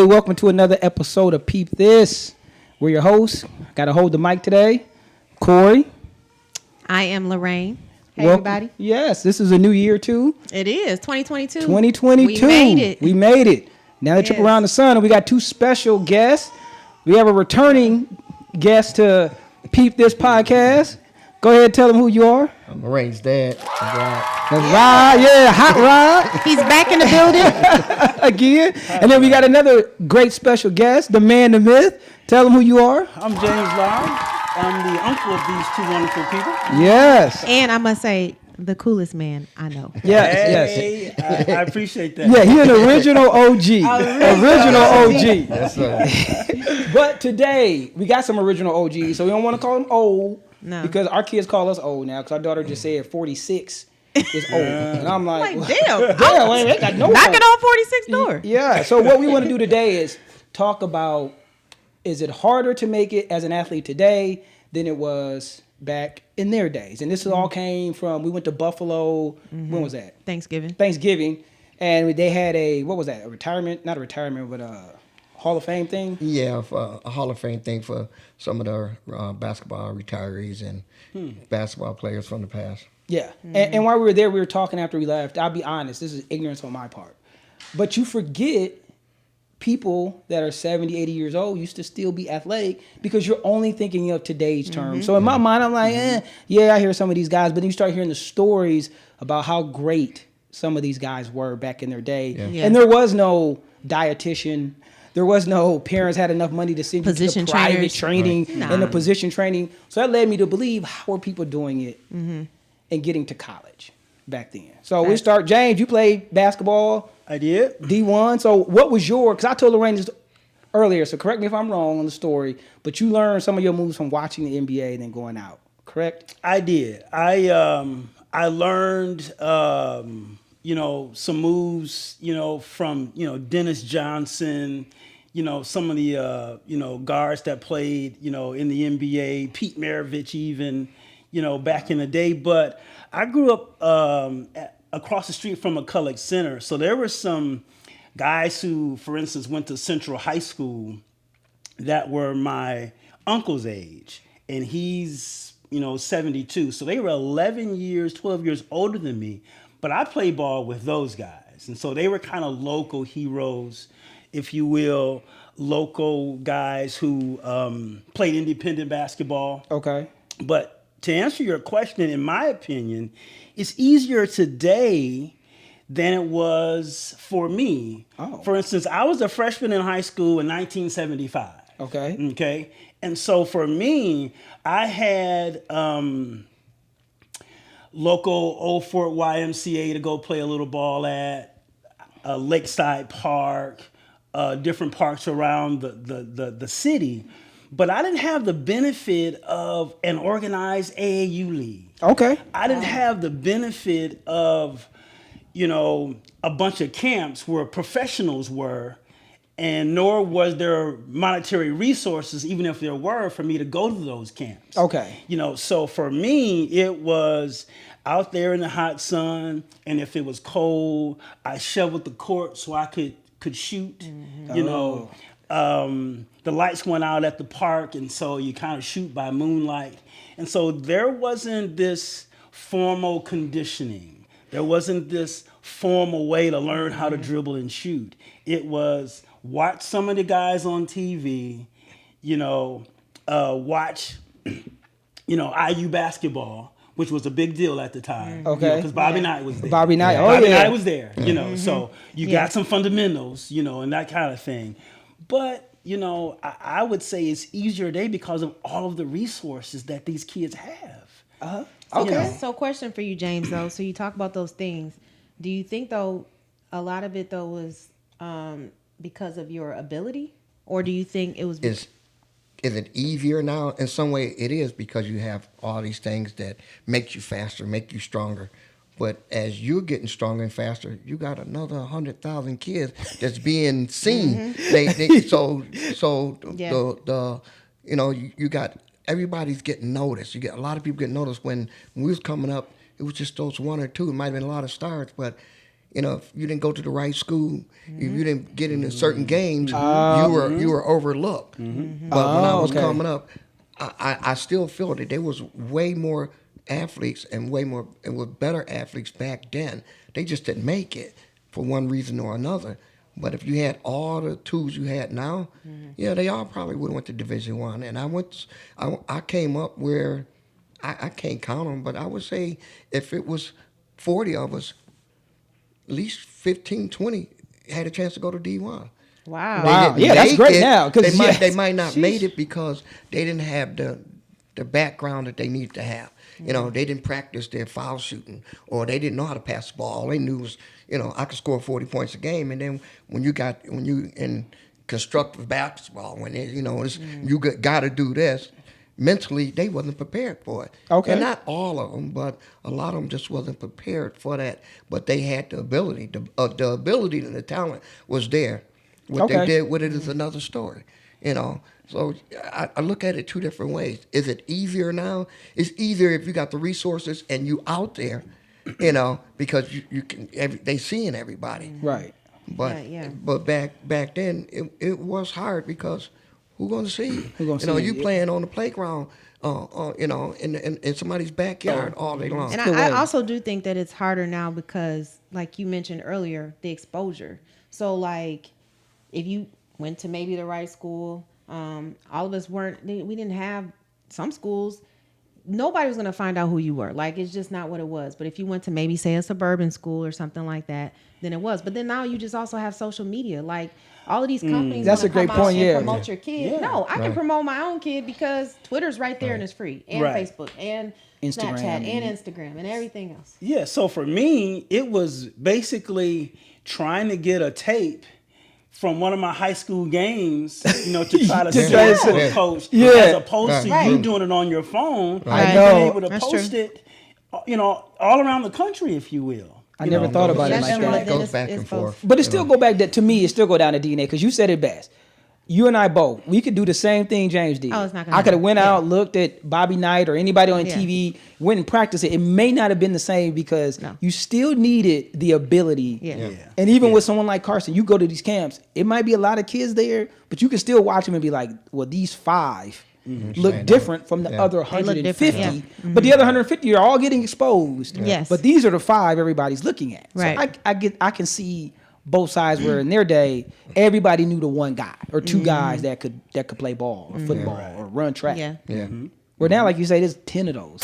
Hey, welcome to another episode of Peep This. We're your hosts. Got to hold the mic today. Corey. I am Lorraine. Hey, Welcome. everybody. Yes, this is a new year too. It is 2022. 2022. We made it. We made it. Now the trip around the sun, and we got two special guests. We have a returning guest to Peep This podcast. Go ahead and tell them who you are. I'm Lorraine's dad. Rod, yeah, Hot Rod. He's back in the building. Again. And then we got another great special guest, the man, the myth. Tell them who you are. I'm James Lyle. I'm the uncle of these two wonderful people. Yes. And I must say, the coolest man I know. Yes. Hey, I appreciate that. Yeah, he's an original OG. Original OG. Yes, sir. But today, we got some original OGs, so we don't want to call them old. No. Because our kids call us old now, because our daughter just said 46 is old. And I'm like, Like, damn. damn, wait, they got no Knocking phone. on 46 door. Yeah, so what we want to do today is talk about, is it harder to make it as an athlete today than it was back in their days? And this all came from, we went to Buffalo, when was that? Thanksgiving. And they had a, what was that, a retirement, not a retirement, but a Hall of Fame thing? Yeah, for a Hall of Fame thing for some of the basketball retirees and basketball players from the past. Yeah. And while we were there, we were talking after we left. I'll be honest, this is ignorance on my part. But you forget people that are 70, 80 years old used to still be athletic because you're only thinking of today's terms. So in my mind, I'm like, yeah, I hear some of these guys. But then you start hearing the stories about how great some of these guys were back in their day. Yeah. Yeah. And there was no dietitian. There was no parents had enough money to send you to the private trainers. training Right. and the position training. So that led me to believe, how are people doing it and getting to college back then? So we start, James, you played basketball. I did. D1. So what was your, because I told Lorraine this earlier, so correct me if I'm wrong on the story, but you learned some of your moves from watching the NBA and then going out, correct? I did. I learned, some moves, from, Dennis Johnson, some of the, guards that played, in the NBA, Pete Maravich even, back in the day. But I grew up across the street from McCulloch Center. So there were some guys who, for instance, went to Central High School that were my uncle's age. And he's, 72. So they were 11 years, 12 years older than me. But I played ball with those guys. And so they were kind of local heroes, if you will, local guys who played independent basketball. Okay. But to answer your question, in my opinion, it's easier today than it was for me. Oh. For instance, I was a freshman in high school in 1975. Okay. Okay. And so for me, I had local Old Fort YMCA to go play a little ball at, Lakeside Park, different parks around the city. But I didn't have the benefit of an organized AAU league. Okay. I didn't have the benefit of, a bunch of camps where professionals were, and nor was there monetary resources, even if there were, for me to go to those camps. Okay. So for me, it was out there in the hot sun, and if it was cold, I shoveled the court so I could shoot. The lights went out at the park, and so you kind of shoot by moonlight. And so there wasn't this formal conditioning. There wasn't this formal way to learn how to dribble and shoot. It was watch some of the guys on TV, watch, IU basketball, which was a big deal at the time. Okay. Because Bobby Knight was there. Bobby Knight. Oh, Bobby yeah. Knight was there, so you got some fundamentals, and that kind of thing. But, I would say it's easier today because of all of the resources that these kids have. Uh-huh. Okay. So question for you, James, though. So you talk about those things. Do you think, though, a lot of it, though, was because of your ability? Or do you think it was... Is it easier now? In some way, it is, because you have all these things that make you faster, make you stronger. But as you're getting stronger and faster, you got another 100,000 kids that's being seen. You got everybody's getting noticed. You get a lot of people getting noticed. When we was coming up, it was just those one or two. It might have been a lot of stars, but if you didn't go to the right school, if you didn't get into certain games, you were overlooked. But when I was okay. coming up, I still feel that there was way more athletes and with better athletes back then. They just didn't make it for one reason or another. But if you had all the tools you had now, yeah, they all probably would have went to Division I. And I came up where I can't count them, but I would say if it was 40 of us, at least 15, 20 had a chance to go to D1. Wow. Wow. They didn't Yeah, that's make great it. now, 'cause They yes. might not made it because they didn't have the background that they need to have. They didn't practice their foul shooting, or they didn't know how to pass the ball. All they knew was, I could score 40 points a game. And then when you in constructive basketball, when you got to do this, mentally they wasn't prepared for it. Okay. And not all of them, but a lot of them just wasn't prepared for that. But they had the ability. The ability and the talent was there. What Okay. they did with it is another story. So I look at it two different ways. Is it easier now? It's easier if you got the resources and you out there, because you can. They seeing everybody. Right. But Yeah. but back then it was hard because who gonna see you? Who gonna see you? You Yeah. playing on the playground, in somebody's backyard all day long. And Still I is. also do think that it's harder now because, like you mentioned earlier, the exposure. So, like, if you went to maybe the right school, all of us we didn't have some schools. Nobody was going to find out who you were. Like, it's just not what it was. But if you went to maybe, say, a suburban school or something like that, then it was. But then now you just also have social media. Like, all of these companies That's wanna a great come out point, and yeah. promote your kid. Yeah. No, I can Right. promote my own kid because Twitter's right there and it's free. And Right. Facebook and Instagram Snapchat and- and Instagram and everything else. Yeah, so for me, it was basically trying to get a tape from one of my high school games, to try to To send try to it to a send- coach, Yeah. as opposed to Right. you doing it on your phone. I and know. being able to That's post true. it, all around the country, if you will. I never thought about it That's like true. that. It goes Then back it's and both. forth. But it still go back to me. It still go down to DNA because you said it best. You and I both. We could do the same thing James did. Oh, it's not gonna I could have happen. went Yeah. out, looked at Bobby Knight or anybody on Yeah. TV, went and practiced it. It may not have been the same because No. you still needed the ability. Yeah. Yeah. And even with someone like Carson, you go to these camps. It might be a lot of kids there, but you can still watch them and be like, "Well, these 5 look Stand different from the Yeah. other look 150." different, yeah. But the other 150 are all getting exposed. Yes. But these are the 5 everybody's looking at. Right. So I can see both sides where in their day everybody knew the one guy or 2 guys that could play ball or football or run track. Yeah. Yeah. Where now, like you say, there's 10 of those.